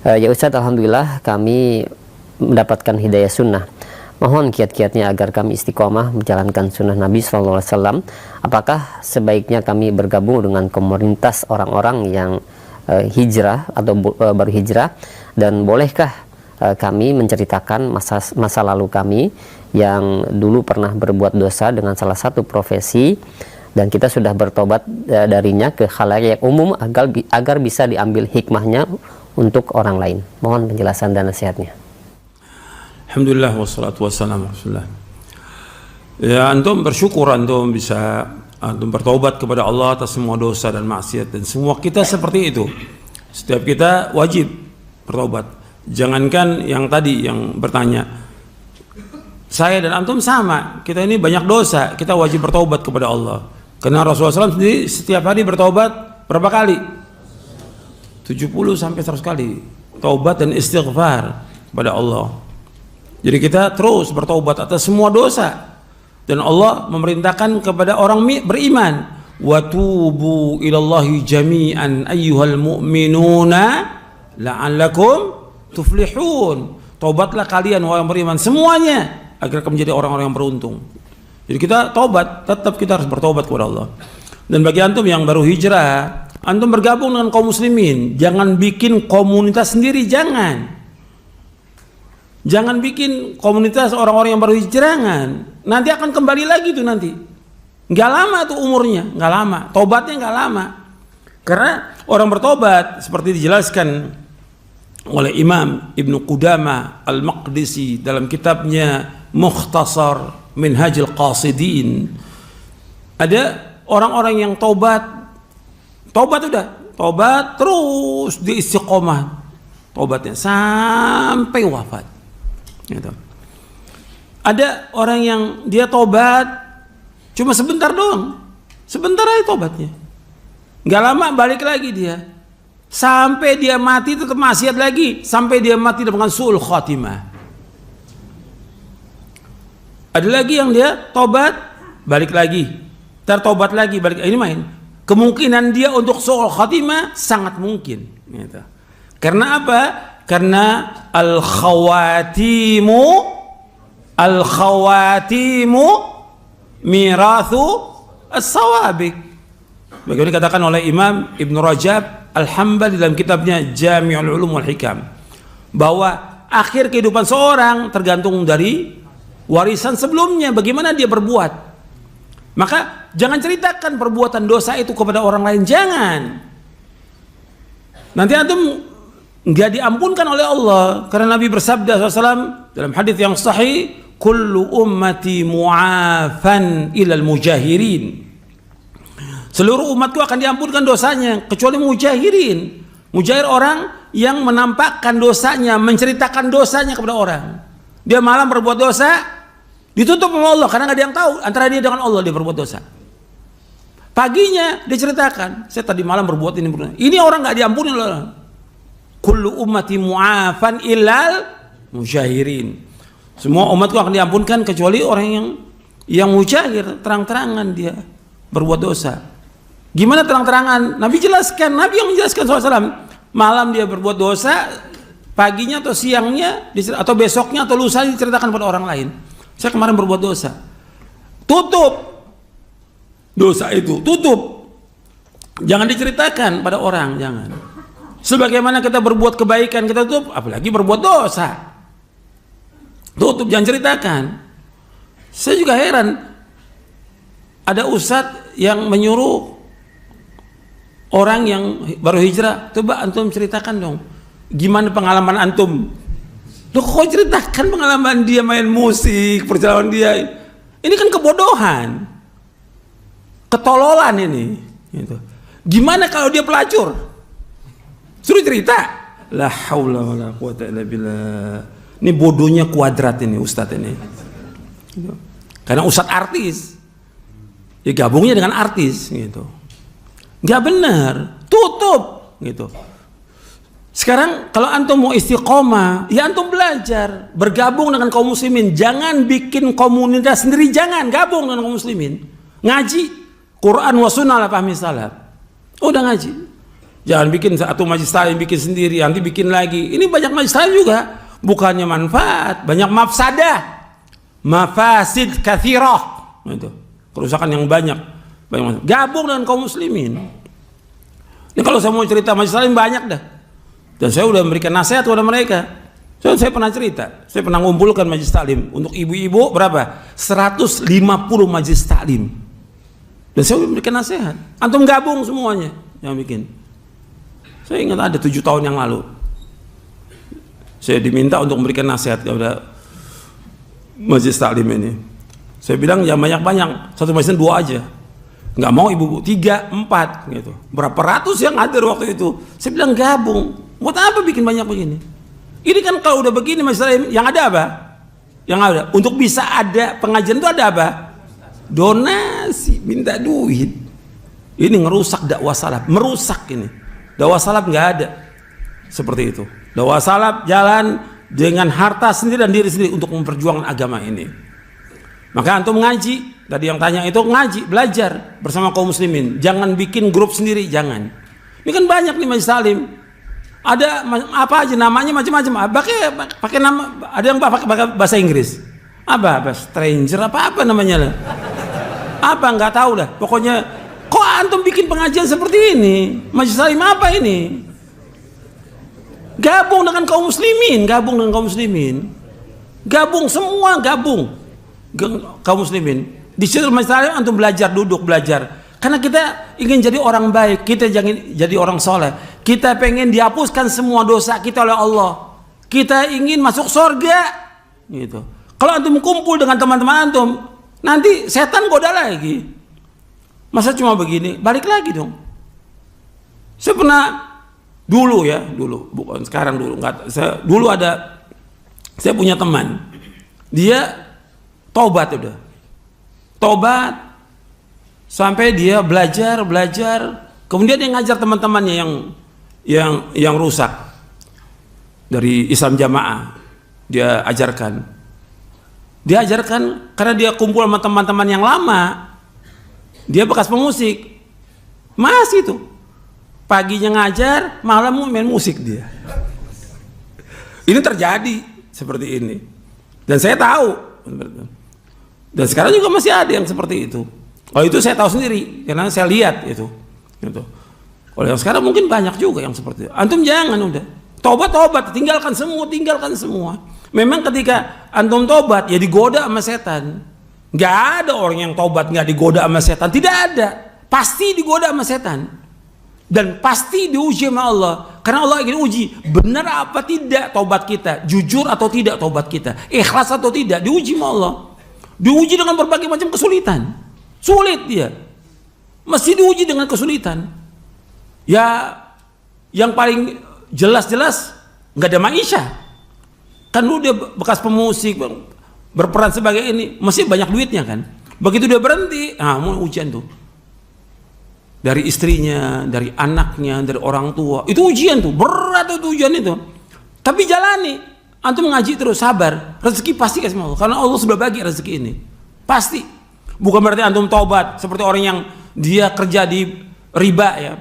Ya Ustadz, alhamdulillah kami mendapatkan hidayah sunnah. Mohon kiat-kiatnya agar kami istiqomah menjalankan sunnah Nabi SAW. Apakah sebaiknya kami bergabung dengan komunitas orang-orang yang hijrah atau baru hijrah, dan bolehkah kami menceritakan masa lalu kami yang dulu pernah berbuat dosa dengan salah satu profesi dan kita sudah bertobat darinya ke khalayak umum agar bisa diambil hikmahnya untuk orang lain. Mohon penjelasan dan nasihatnya. Alhamdulillah wassalatu wassalamu Rasulullah. Ya, antum bersyukur antum bisa antum bertobat kepada Allah atas semua dosa dan maksiat, dan semua kita seperti itu. Setiap kita wajib bertobat. Jangankan yang tadi yang bertanya, saya dan antum sama, kita ini banyak dosa, kita wajib bertobat kepada Allah. Karena Rasulullah SAW sendiri setiap hari bertobat berapa kali? 70 sampai 100 kali taubat dan istighfar kepada Allah. Jadi kita terus bertobat atas semua dosa, dan Allah memerintahkan kepada orang beriman, wa tubu ilallahi jami'an ayyuhal mu'minuna la'allakum tuflihun. Tobatlah kalian wahai beriman semuanya agar kamu menjadi orang-orang yang beruntung. Jadi kita tobat, tetap kita harus bertobat kepada Allah. Dan bagi antum yang baru hijrah, antum bergabung dengan kaum muslimin, jangan bikin komunitas sendiri, Jangan bikin komunitas orang-orang yang baru hijrah, nanti akan kembali lagi tuh nanti. Nggak lama tuh umurnya, nggak lama. Tobatnya nggak lama. Karena orang bertobat seperti dijelaskan oleh Imam Ibnu Qudamah Al-Maqdisi dalam kitabnya Mukhtasar Minhajul Qasidin. Ada orang-orang yang tobat terus di istiqomah tobatnya sampai wafat. Gitu. Ada orang yang dia tobat cuma sebentar doang, sebentar aja tobatnya, nggak lama balik lagi dia, sampai dia mati tetap maksiat lagi, sampai dia mati dengan su'ul khatimah. Ada lagi yang dia tobat balik lagi, tertobat lagi balik, ini main. Kemungkinan dia untuk su'ul khatimah sangat mungkin. Gitu. Karena apa? Karena al-khawatimu mirathu as-sawabiq. Bagaimana dikatakan oleh Imam Ibn Rajab Al-Hambali dalam kitabnya Jami'ul Ulum wal Hikam, bahwa akhir kehidupan seorang tergantung dari warisan sebelumnya, bagaimana dia berbuat. Maka jangan ceritakan perbuatan dosa itu kepada orang lain, jangan. Nanti antum nggak diampunkan oleh Allah, karena Nabi bersabda SAW dalam hadis yang sahih, kullu ummati mu'afan ilal mujahirin. Seluruh umatku akan diampunkan dosanya kecuali mujahirin. Mujahir orang yang menampakkan dosanya, menceritakan dosanya kepada orang. Dia malam berbuat dosa, ditutup sama Allah karena nggak ada yang tahu antara dia dengan Allah dia berbuat dosa. Paginya dia ceritakan, saya tadi malam berbuat ini. Ini orang nggak diampuni oleh Allah. Kullu ummati mu'afan illal mujahirin. Semua umatku akan diampunkan kecuali orang yang mujahir, terang-terangan dia berbuat dosa. Gimana terang-terangan? Nabi yang menjelaskan SAW. Malam dia berbuat dosa, paginya atau siangnya atau besoknya atau lusa diceritakan pada orang lain. Saya kemarin berbuat dosa. Tutup dosa itu, tutup. Jangan diceritakan pada orang, jangan. Sebagaimana kita berbuat kebaikan kita tutup, apalagi berbuat dosa. Tutup, jangan ceritakan. Saya juga heran, ada ustadz yang menyuruh orang yang baru hijrah, coba antum ceritakan dong, gimana pengalaman antum. Loh, kok ceritakan pengalaman dia main musik, perjalanan dia? Ini kan kebodohan, ketololan ini. Gitu. Gimana kalau dia pelacur? Suruh cerita. La haula wala quwata illa billah. Ini bodohnya kuadrat ini ustadz ini. Karena ustadz artis, ya gabungnya dengan artis gitu. Nggak benar, tutup gitu. Sekarang kalau antum mau istiqomah, ya antum belajar, bergabung dengan kaum muslimin. Jangan bikin komunitas sendiri, jangan gabung dengan kaum muslimin. Ngaji Quran wa sunnah ala fahmi salaf. Udah ngaji. Jangan bikin satu majelis taklim bikin sendiri, nanti bikin lagi. Ini banyak majelis taklim juga, bukannya manfaat, banyak mafsadah, mafasid katsirah. Itu kerusakan yang banyak. Gabung dengan kaum muslimin. Ini kalau saya mau cerita majelis taklim banyak dah. Dan saya udah memberikan nasihat kepada mereka. Saya pernah cerita, saya pernah ngumpulkan majelis taklim untuk ibu-ibu berapa? 150 majelis taklim. Dan saya udah memberikan nasihat. Antum gabung semuanya yang bikin. Saya ingat ada 7 tahun yang lalu, saya diminta untuk memberikan nasihat kepada majelis taklim ini. Saya bilang jangan banyak-banyak, satu majelis 2 aja. Nggak mau ibu-ibu 3, 4 gitu. Berapa ratus yang ada waktu itu. Saya bilang gabung. Buat apa bikin banyak begini? Ini kan kalau udah begini majelis taklim, yang ada apa? Yang ada untuk bisa ada pengajian itu ada apa? Donasi, minta duit. Ini ngerusak dakwah salaf, merusak ini. Dakwah salaf nggak ada seperti itu. Dakwah salaf jalan dengan harta sendiri dan diri sendiri untuk memperjuangkan agama ini. Maka antum ngaji, tadi yang tanya itu ngaji, belajar bersama kaum muslimin. Jangan bikin grup sendiri, jangan. Ini kan banyak nih majelis taklim. Ada apa aja namanya macam-macam. Pakai nama, ada yang pakai bahasa Inggris. Apa stranger apa namanya lah. Apa nggak tahu dah. Pokoknya kok antum bikin pengajian seperti ini? Majelis taklim apa ini? Gabung dengan kaum muslimin, gabung semua, kaum muslimin. Di situ majelis taklim antum belajar, duduk belajar. Karena kita ingin jadi orang baik, kita jangan jadi orang soleh. Kita pengen dihapuskan semua dosa kita oleh Allah. Kita ingin masuk surga, gitu. Kalau antum kumpul dengan teman-teman antum, nanti setan goda lagi. Masa cuma begini, balik lagi dong. Saya pernah dulu, bukan sekarang dulu, saya punya teman, dia taubat sampai dia belajar, kemudian dia ngajar teman-temannya yang rusak dari Islam Jamaah, dia ajarkan karena dia kumpul sama teman-teman yang lama. Dia bekas pemusik, masih tuh paginya ngajar, malam main musik dia. Ini terjadi seperti ini, dan saya tahu, dan sekarang juga masih ada yang seperti itu. Kalau itu saya tahu sendiri, karena saya lihat itu. Kalau yang sekarang mungkin banyak juga yang seperti itu. Antum jangan udah tobat, tinggalkan semua. Memang ketika antum tobat, ya digoda sama setan. Nggak ada orang yang tobat nggak digoda sama setan, tidak ada. Pasti digoda sama setan, dan pasti diuji sama Allah. Karena Allah ingin uji benar apa tidak tobat kita, jujur atau tidak tobat kita, ikhlas atau tidak, diuji sama Allah. Diuji dengan berbagai macam kesulitan, sulit dia, mesti diuji dengan kesulitan. Ya, yang paling jelas nggak ada maisha. Kan lu dia bekas pemusik, berperan sebagai ini, masih banyak duitnya kan. Begitu dia berhenti, mau ujian tuh. Dari istrinya, dari anaknya, dari orang tua. Itu ujian tuh, berat itu ujian itu. Tapi jalani, antum ngaji terus, sabar. Rezeki pasti kasih Allah, karena Allah sudah bagi rezeki ini. Pasti. Bukan berarti antum taubat seperti orang yang dia kerja di riba ya,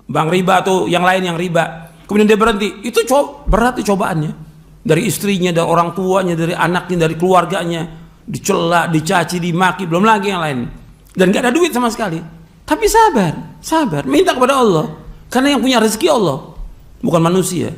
bank riba atau yang lain yang riba. Kemudian dia berhenti, itu berat itu cobaannya. Dari istrinya, dari orang tuanya, dari anaknya, dari keluarganya, dicela, dicaci, dimaki, belum lagi yang lain. Dan gak ada duit sama sekali. Tapi sabar, minta kepada Allah. Karena yang punya rezeki Allah, bukan manusia.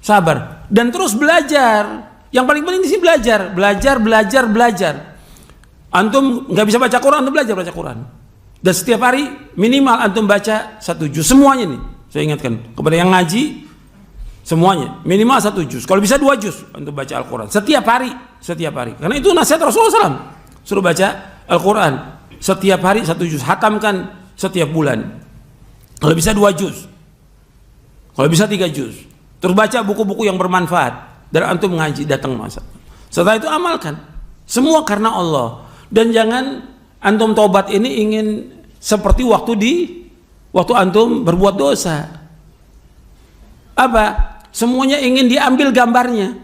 Sabar dan terus belajar. Yang paling penting di sini belajar. Antum nggak bisa baca Quran, antum belajar baca Quran. Dan setiap hari minimal antum baca 1 juz semuanya nih. Saya ingatkan kepada yang ngaji. Semuanya minimal 1 juz, kalau bisa 2 juz untuk baca Al-Quran setiap hari. Karena itu nasihat Rasulullah SAW, suruh baca Al-Quran setiap hari 1 juz, hatamkan setiap bulan. Kalau bisa 2 juz, kalau bisa 3 juz. Terus baca buku-buku yang bermanfaat dan antum ngaji, datang masa. Setelah itu amalkan semua karena Allah. Dan jangan antum tobat ini ingin seperti waktu antum berbuat dosa. Apa? Semuanya ingin diambil gambarnya.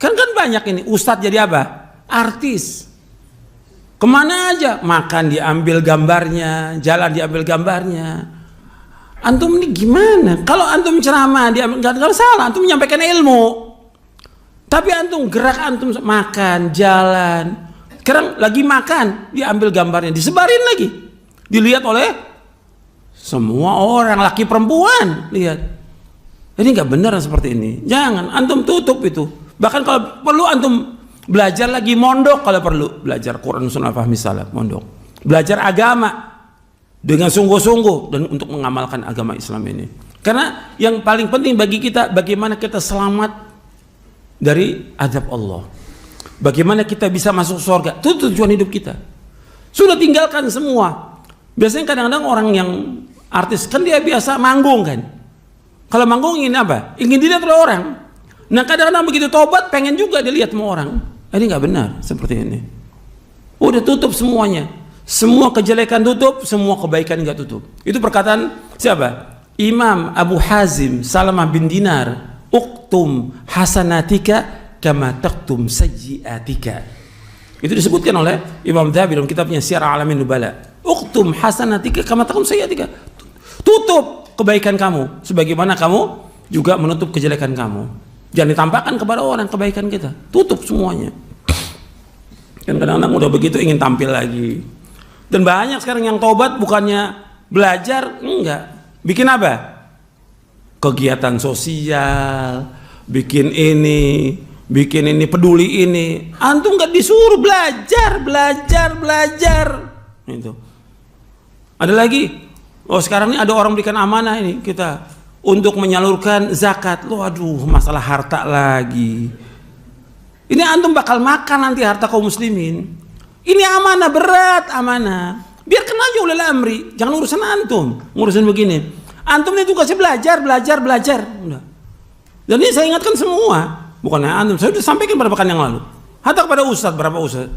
Kan banyak ini ustadz jadi apa? Artis. Kemana aja makan diambil gambarnya, jalan diambil gambarnya, Antum ini gimana? Kalau antum ceramah, dia nggak salah, antum menyampaikan ilmu. Tapi antum gerak, antum makan, jalan. Sekarang lagi makan, diambil gambarnya, disebarin lagi. Dilihat oleh semua orang, laki perempuan. Lihat. Ini nggak benar seperti ini. Jangan, antum tutup itu. Bahkan kalau perlu antum belajar lagi, mondok kalau perlu. Belajar Quran, Sunnah, Fahmi Salaf, mondok. Belajar agama dengan sungguh-sungguh dan untuk mengamalkan agama Islam ini. Karena yang paling penting bagi kita, bagaimana kita selamat dari azab Allah, bagaimana kita bisa masuk surga. Itu tujuan hidup kita. Sudah tinggalkan semua. Biasanya kadang-kadang orang yang artis kan dia biasa manggung kan. Kalau manggung ingin apa? Ingin dilihat oleh orang. Nah kadang-kadang begitu tobat pengen juga dilihat sama orang. Ini nggak benar seperti ini. Udah tutup semuanya. Semua kejelekan tutup, semua kebaikan nggak tutup. Itu perkataan siapa? Imam Abu Hazim Salamah bin Dinar. Uktum hasanatika kama taktum sayyiatika. Itu disebutkan oleh Imam Dhahabi dalam kitabnya Syiar Alamin Nubala. Uktum hasanatika kama taktum sayyiatika. Tutup kebaikan kamu sebagaimana kamu juga menutup kejelekan kamu. Jangan ditampakkan kepada orang kebaikan kita. Tutup semuanya. Dan kadang-kadang udah begitu ingin tampil lagi. Dan banyak sekarang yang tobat bukannya belajar, enggak. Bikin apa? Kegiatan sosial, bikin ini, peduli ini. Antum nggak disuruh belajar. Itu. Ada lagi. Oh sekarang ini ada orang berikan amanah ini kita untuk menyalurkan zakat. Loh aduh masalah harta lagi. Ini antum bakal makan nanti harta kaum muslimin. Ini amanah, berat amanah. Biarkan aja ulil amri, jangan urusan antum, ngurusin begini. Antum ini tugasnya belajar. Udah. Dan ini saya ingatkan semua, bukan hanya antum. Saya sudah sampaikan pada pekan yang lalu. Hatta kepada ustadz, berapa ustadz.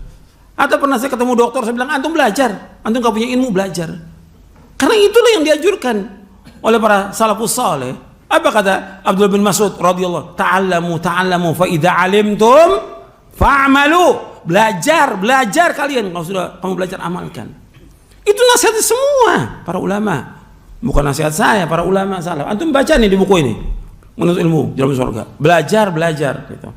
Hatta pernah saya ketemu dokter, saya bilang antum belajar. Antum gak punya ilmu, belajar. Karena itulah yang dianjurkan oleh para salafus saleh. Apa kata Abdullah bin Mas'ud radhiyallahu, ta'allamu fa idza 'alimtum fa'malu. Belajar kalian. Kalau sudah kamu belajar, amalkan. Itu nasihat semua para ulama. Bukan nasihat saya, para ulama salaf. Antum baca nih di buku ini. Menuntut ilmu dalam surga. Belajar gitu.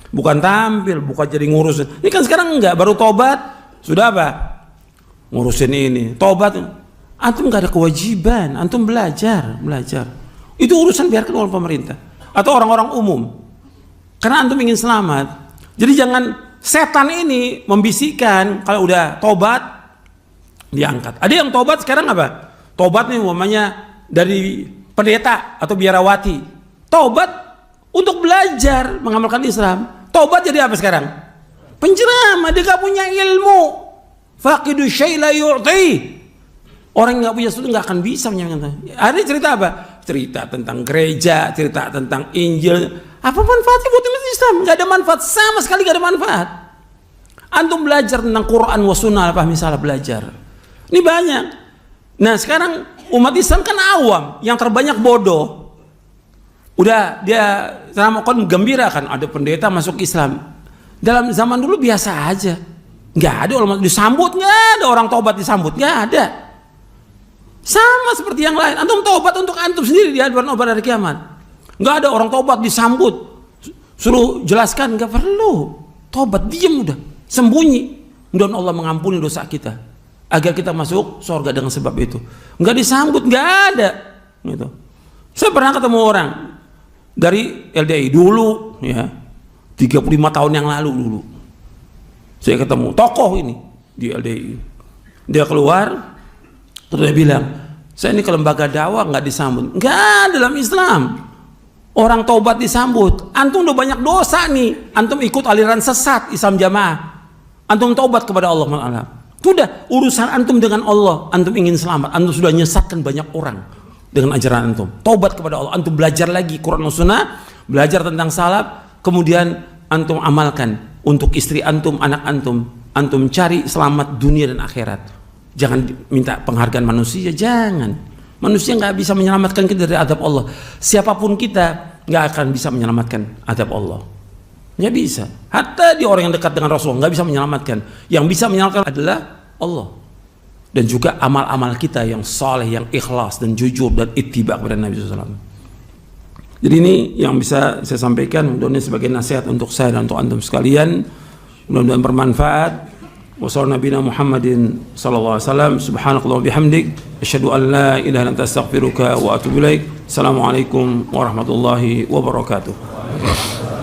Bukan tampil, bukan jadi ngurus. Ini kan sekarang enggak, baru tobat sudah apa? Ngurusin ini. Tobat. Antum enggak ada kewajiban, antum belajar. Itu urusan biarkan oleh pemerintah atau orang-orang umum. Karena antum ingin selamat. Jadi jangan setan ini membisikkan kalau udah tobat diangkat. Ada yang tobat sekarang apa? Tobat nih umpamanya dari pendeta atau biarawati. Tobat untuk belajar mengamalkan Islam. Tobat jadi apa sekarang? Penceramah, dia gak punya ilmu. Faqidu syai' la yu'ti. Orang yang gak punya sesuatu gak akan bisa menyampaikan. Ada cerita apa? Cerita tentang gereja, cerita tentang Injil. Apa manfaatnya buat umat Islam? Gak ada manfaat, sama sekali gak ada manfaat. Antum belajar tentang Quran wa sunnah, apa misalnya belajar. Ini banyak. Nah sekarang umat Islam kan awam, yang terbanyak bodoh. Udah dia ceramah kan gembira kan, ada pendeta masuk Islam. Dalam zaman dulu biasa aja. Nggak ada orang disambut, nggak ada orang tobat disambut, nggak ada. Sama seperti yang lain. Antum tobat untuk antum sendiri di hadapan obat dari kiamat. Nggak ada orang tobat disambut, suruh jelaskan, nggak perlu. Tobat diam udah, sembunyi. Mudah-mudahan Allah mengampuni dosa kita agar kita masuk surga dengan sebab itu. Nggak disambut, nggak ada. Gitu. Saya pernah ketemu orang dari LDI dulu, ya 35 tahun yang lalu dulu. Saya ketemu tokoh ini di LDI. Dia keluar, terus dia bilang, saya ini ke lembaga dakwah nggak disambut. Nggak, dalam Islam orang tobat disambut. Antum udah banyak dosa nih. Antum ikut aliran sesat Islam Jamaah. Antum tobat kepada Allah Ta'ala. Sudah urusan antum dengan Allah. Antum ingin selamat. Antum sudah nyesatkan banyak orang dengan ajaran antum. Tobat kepada Allah. Antum belajar lagi Quran dan Sunnah, belajar tentang salaf, kemudian antum amalkan untuk istri antum, anak antum. Antum cari selamat dunia dan akhirat. Jangan minta penghargaan manusia, jangan. Manusia nggak bisa menyelamatkan kita dari adab Allah. Siapapun kita nggak akan bisa menyelamatkan adab Allah. Nggak bisa. Hatta di orang yang dekat dengan Rasul nggak bisa menyelamatkan. Yang bisa menyelamatkan adalah Allah. dan juga amal-amal kita yang saleh, yang ikhlas dan jujur dan ittiba kepada Nabi SAW. Jadi ini yang bisa saya sampaikan, mudah-mudahan sebagai nasihat untuk saya dan untuk antum sekalian, mudah-mudahan bermanfaat. Wassallallahu nabiyana Muhammadin sallallahu alaihi wasallam, subhanakallah bihamdik, asyhadu an la ilaha illa anta astaghfiruka wa atubu ilaik. Assalamualaikum warahmatullahi wabarakatuh.